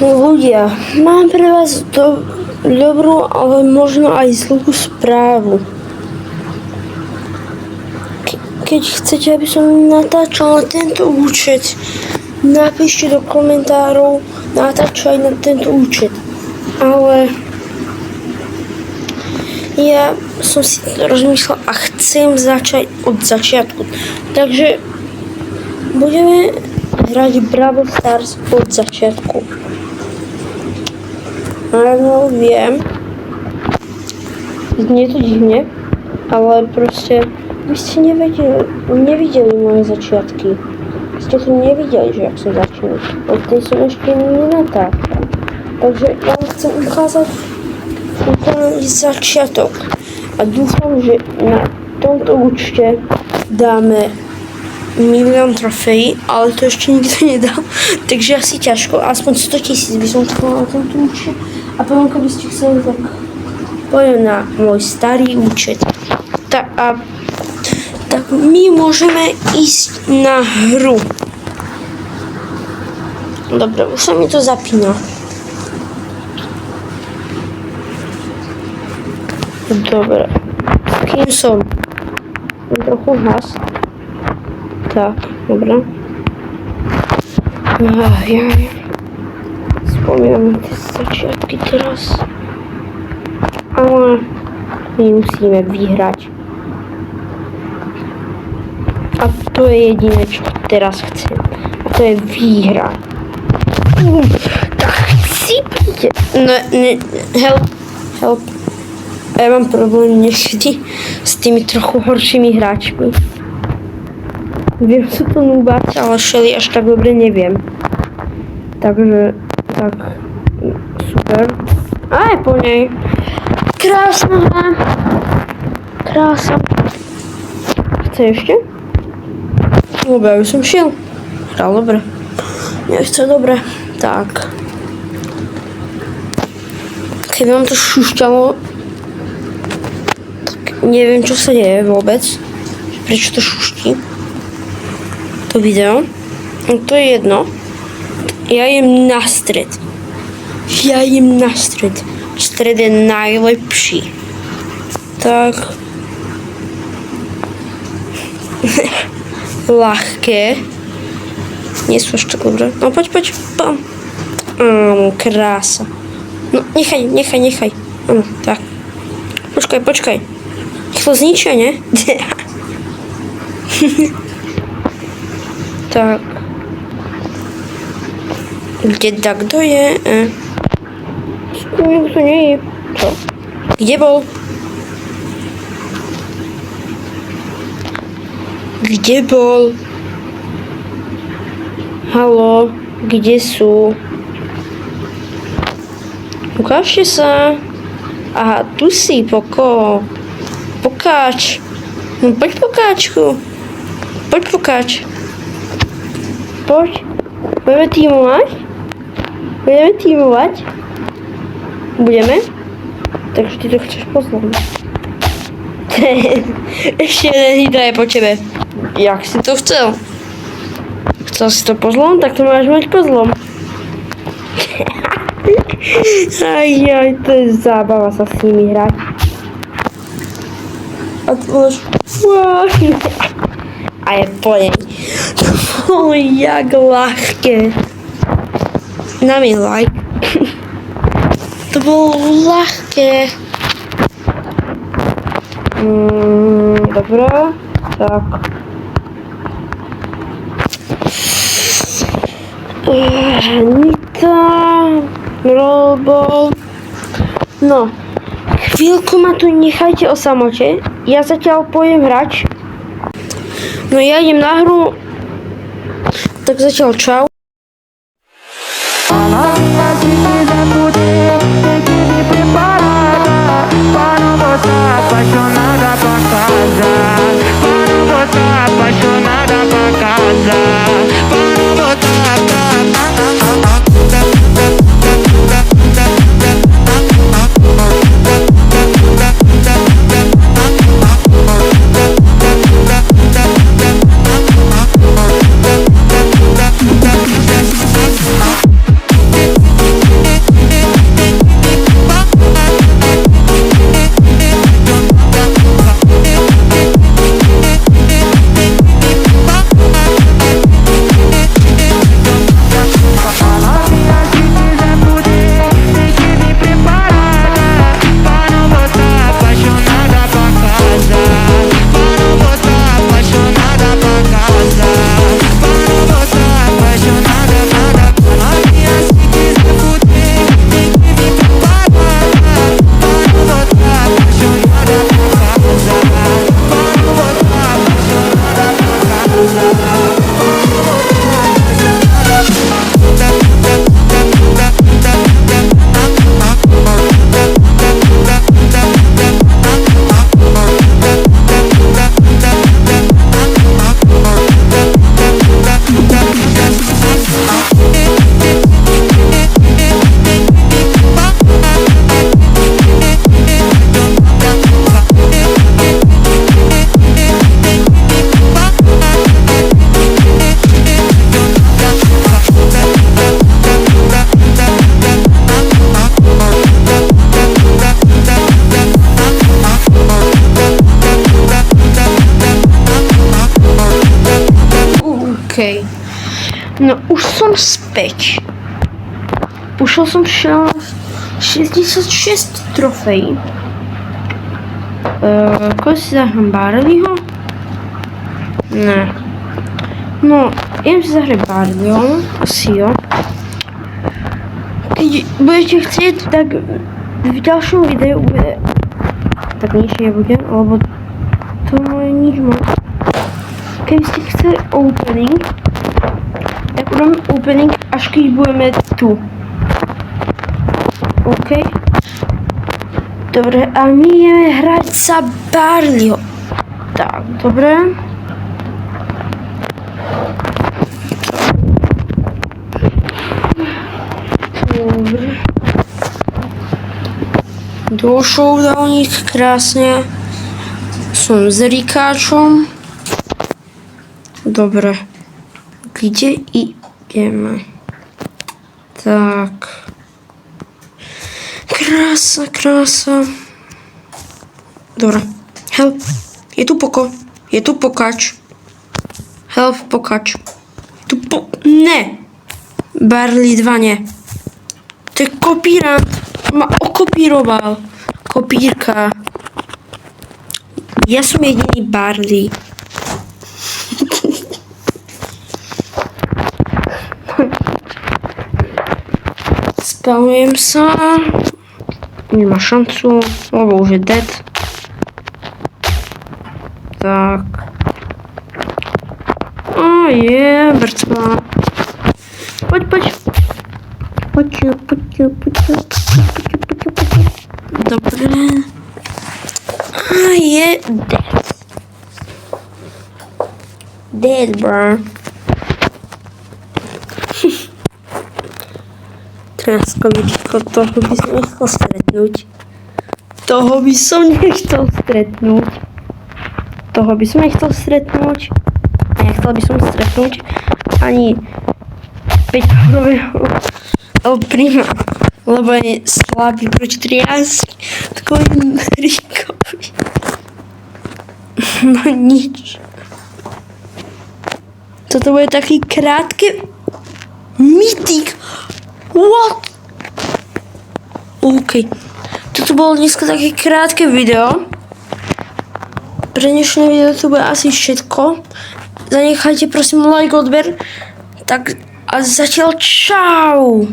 Ľudia, mám pre vás dobrú, ale možno aj zlú správu. Keď chcete, aby som natáčal na tento účet, napíšte do komentárov, natáčaj na tento účet. Ale ja som si rozmyslel a chcem začať od začiatku. Takže budeme hrať Brawl Stars od začiatku. Áno, viem. Znie to divne, ale proste vy ste nevideli moje začiatky. Ste to nevideli, že jak som začal. Od tej som ešte nenatáčal. Takže ja vám chcem ukázať úplný začiatok. A dúfam, že na tomto účte dáme 1 000 000 trofejí, ale to ešte nikto nedal. Takže asi ťažko. Aspoň 100 000 by som chcel na tomto účte. A potom, keby ste chceli, tak poďme na môj starý účet. Tak my môžeme ísť na hru. Dobre, už sa mi to zapína. Dobre. S kým som? Trochu hlas. Tak, dobre. Ja spomínam tie začiatky teraz. Ale my musíme vyhrať. A to je jediné, čo teraz chcem. A to je výhra. Tak chcípite. No, help. Ja mám problém niekedy s tými trochu horšími hráčmi. Viem sa to núbať, ale Shelly až tak dobre neviem. Takže, tak, super. Aj po nej. Krásna. Krása. Chce ešte? Dobre, už som šiel. Hral dobre. Nechce dobre. Tak. Keby vám to šušťalo, tak neviem, čo sa deje vôbec. Prečo to šuští. To video. No to je jedno. Ja jem na stred. Stred je najlepší. Tak. Ľahké. Nie sú až tak dobré. No poď. Bam. Áno, krása. No nechaj. Áno, tak. Počkaj. Ich to zničia, ne? Tak. Kto je? Nikto nie je. Čo? Kde bol? Haló, kde sú? Ukážte sa. Aha, tu si, Pokáč. No poď Pokáčku. Poď. Budeme tímovať? Budeme? Takže ty to chceš pozlomať. Ešte jeden hydra je po tebe. Jak si to chcel? Chcel si to pozlom? Tak to máš mať pozlom. Aj, to je zábava sa s nimi hrať. A to máš... A je po nej. Jak ľahké. Na mi like. To bolo ľahké. Dobre. Tak. Anita. Robol. No. Chvíľku ma tu nechajte o samote. Ja zatiaľ pojem hrať. No ja idem na hru. Tak zatiaľ čau. No už som späť. Ušiel som 66 trofejí. Koho si zahrám? Barleyho? Ne. No, idem si zahrať Barleyho. Asi jo. Keď budete chcieť, tak v ďalšom videu bude... Tak nič nebudem, lebo to je nič moc. Keby ste chceli opening, tak urobím opening, až keď budeme tu. OK? Dobre, a my ideme hrať za Barleyho. Tak, dobre. Dobre. Došol dávnik krásne. Som s Rikáčom. Dobre. Kde ideme? Tak. Krása, krása. Dobre. Help. Je tu poko. Je tu pokač. Help, pokač. Ne. Barley 2 nie. To je kopírant. Ma okopíroval. Kopírka. Ja som jediný Barley. Spalujem sa. Nemá šancu, lebo už je dead. Tak. A je, brcva. Poď, poď. Poď. Dobre. A je dead. Dead, bro. Tráskovičko, toho by som nechcel stretnúť. Toho by som nechcel stretnúť. A nechcel by som stretnúť ani 5-horového prima, lebo je slabý proti 13 takovým Rikovi. No nič. Toto bude taký krátky mytik. What? OK. Toto bolo dneska také krátke video. Pre dnešné video to bude asi všetko. Zanechajte prosím like, odber. Tak a zatiaľ čau.